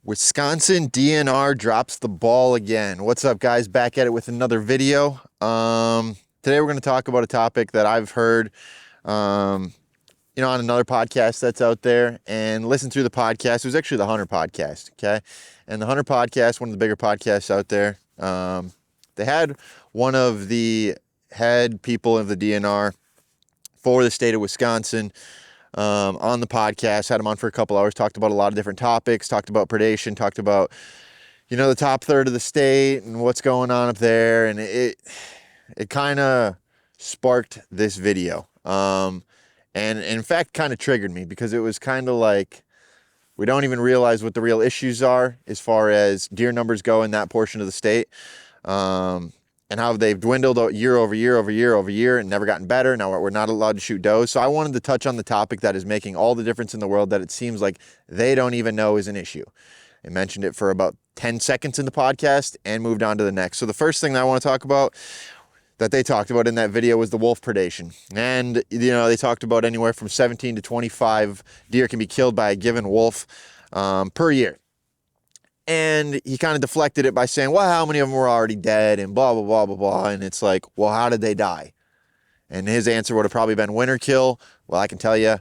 Wisconsin DNR drops the ball again. What's up, guys? Back at it with another video. Today we're going to talk about a topic that I've heard, on another podcast that's out there, and listen through the podcast. It was actually the Hunter podcast, okay? And the Hunter podcast, one of the bigger podcasts out there, they had one of the head people of the DNR for the state of Wisconsin on the podcast, had him on for a couple hours, talked about a lot of different topics, talked about predation, talked about, the top third of the state and what's going on up there. And it kind of sparked this video. And in fact, kind of triggered me because it was kind of like, we don't even realize what the real issues are as far as deer numbers go in that portion of the state. And how they've dwindled year over year over year over year and never gotten better. Now we're not allowed to shoot does. So I wanted to touch on the topic that is making all the difference in the world that it seems like they don't even know is an issue. I mentioned it for about 10 seconds in the podcast and moved on to the next. So the first thing that I want to talk about that they talked about in that video was the wolf predation. And, they talked about anywhere from 17 to 25 deer can be killed by a given wolf per year. And he kind of deflected it by saying, well, how many of them were already dead and blah, blah, blah, blah, blah. And it's like, well, how did they die? And his answer would have probably been winter kill. Well, I can tell you,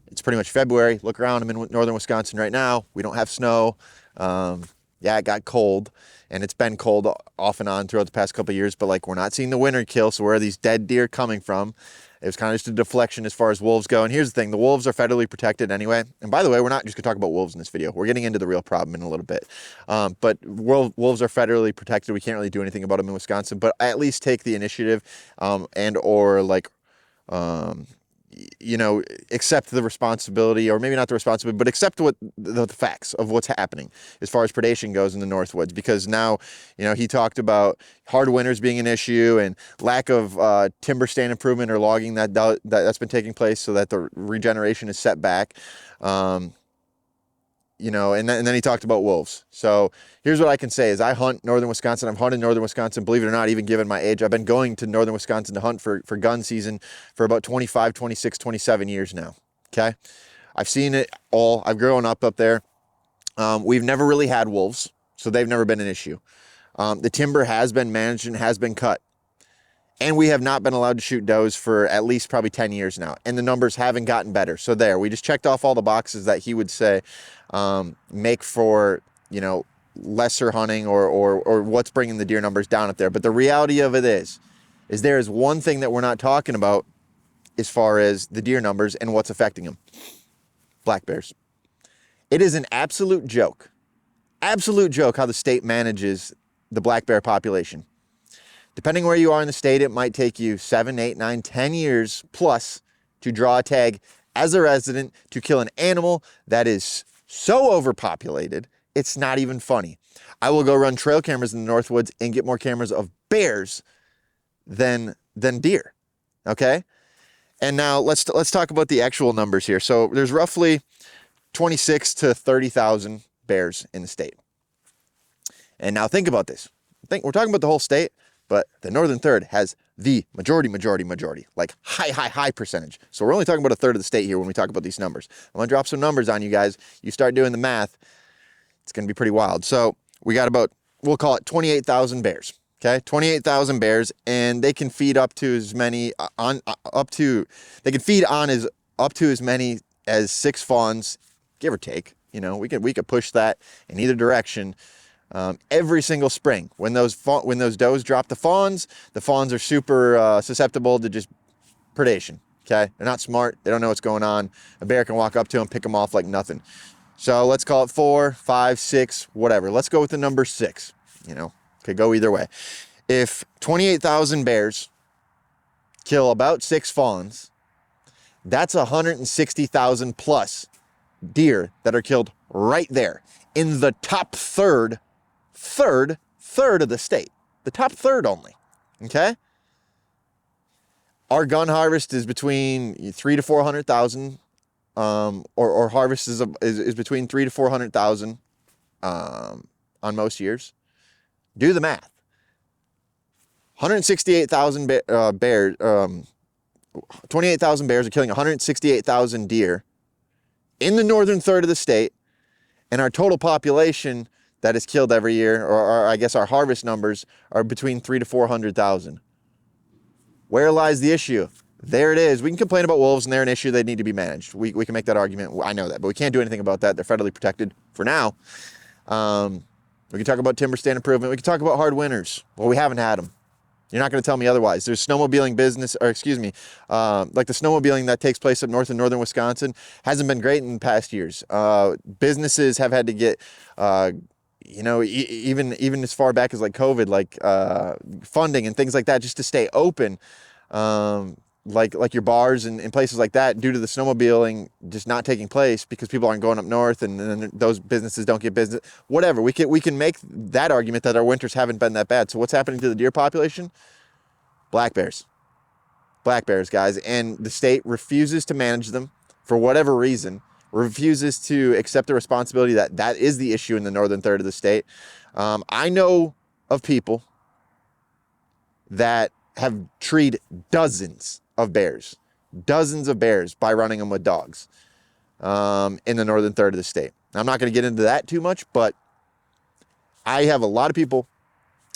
it's pretty much February. Look around. I'm in northern Wisconsin right now. We don't have snow. It got cold, and it's been cold off and on throughout the past couple of years, but we're not seeing the winter kill. So where are these dead deer coming from? It was kind of just a deflection as far as wolves go. And here's the thing, the wolves are federally protected anyway. And by the way, we're not just gonna talk about wolves in this video. We're getting into the real problem in a little bit. But wolves are federally protected. We can't really do anything about them in Wisconsin, but at least take the initiative accept the responsibility, or maybe not the responsibility, but accept what the facts of what's happening as far as predation goes in the Northwoods. Because now, he talked about hard winters being an issue and lack of timber stand improvement or logging that's been taking place, so that the regeneration is set back. And then he talked about wolves. So here's what I can say is I hunt northern Wisconsin. I've hunted northern Wisconsin, believe it or not, even given my age. I've been going to northern Wisconsin to hunt for gun season for about 25, 26, 27 years now. Okay. I've seen it all. I've grown up there. We've never really had wolves, so they've never been an issue. The timber has been managed and has been cut. And we have not been allowed to shoot does for at least probably 10 years now. And the numbers haven't gotten better. So we just checked off all the boxes that he would say make for, lesser hunting or what's bringing the deer numbers down up there. But the reality of it is there is one thing that we're not talking about as far as the deer numbers and what's affecting them. Black bears. It is an absolute joke how the state manages the black bear population. Depending where you are in the state, it might take you 7, 8, 9, 10 years plus to draw a tag as a resident to kill an animal that is so overpopulated, it's not even funny. I will go run trail cameras in the Northwoods and get more cameras of bears than deer, okay? And now let's talk about the actual numbers here. So there's roughly 26 to 30,000 bears in the state. And now think about this. We're talking about the whole state. But the northern third has the majority, like high percentage. So we're only talking about a third of the state here when we talk about these numbers. I'm going to drop some numbers on you guys. You start doing the math, it's going to be pretty wild. So we got about, we'll call it 28,000 bears. Okay, 28,000 bears, and they can feed up to as many up to as many as 6 fawns, give or take. We could push that in either direction. Every single spring, when those does drop the fawns are super susceptible to just predation. Okay, they're not smart. They don't know what's going on. A bear can walk up to them, pick them off like nothing. So let's call it 4, 5, 6, whatever. Let's go with the number 6. Could go either way. If 28,000 bears kill about 6 fawns, that's 160,000 plus deer that are killed right there in the top third of the state, the top third only. Okay. Our gun harvest is between 300,000 to 400,000, or harvest is between 300,000 to 400,000, on most years. Do the math. 168,000 bears, 28,000 bears are killing 168,000 deer in the northern third of the state. And our total population that is killed every year, or I guess our harvest numbers, are between 300,000 to 400,000. Where lies the issue? There it is. We can complain about wolves and they're an issue. They need to be managed. We can make that argument. I know that, but we can't do anything about that. They're federally protected for now. We can talk about timber stand improvement. We can talk about hard winters. Well, we haven't had them. You're not going to tell me otherwise. There's snowmobiling business, or excuse me, like the snowmobiling that takes place up north in northern Wisconsin hasn't been great in the past years. Businesses have had to get, even as far back as like COVID, like funding and things like that, just to stay open. Like your bars and places like that, due to the snowmobiling just not taking place because people aren't going up north, and then those businesses don't get business. Whatever, we can make that argument that our winters haven't been that bad. So what's happening to the deer population? Black bears, guys, and the state refuses to manage them for whatever reason. Refuses to accept the responsibility that is the issue in the northern third of the state. I know of people that have treed dozens of bears by running them with dogs in the northern third of the state. Now, I'm not going to get into that too much, but I have a lot of people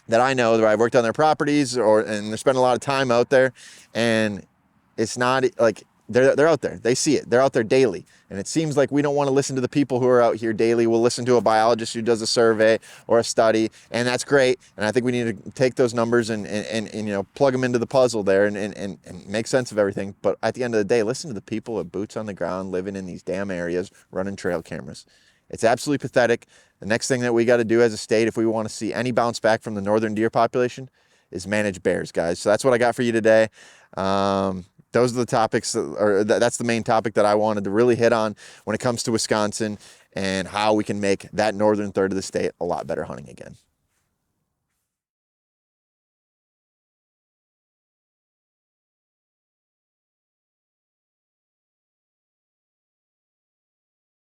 that I know that I've worked on their properties and they're spending a lot of time out there, and it's not like they're out there. They see it. They're out there daily. And it seems like we don't want to listen to the people who are out here daily. We'll listen to a biologist who does a survey or a study, and that's great. And I think we need to take those numbers and plug them into the puzzle there and make sense of everything. But at the end of the day, listen to the people with boots on the ground living in these damn areas running trail cameras. It's absolutely pathetic. The next thing that we got to do as a state, if we want to see any bounce back from the northern deer population, is manage bears, guys. So that's what I got for you today. Those are the topics, that's the main topic that I wanted to really hit on when it comes to Wisconsin and how we can make that northern third of the state a lot better hunting again.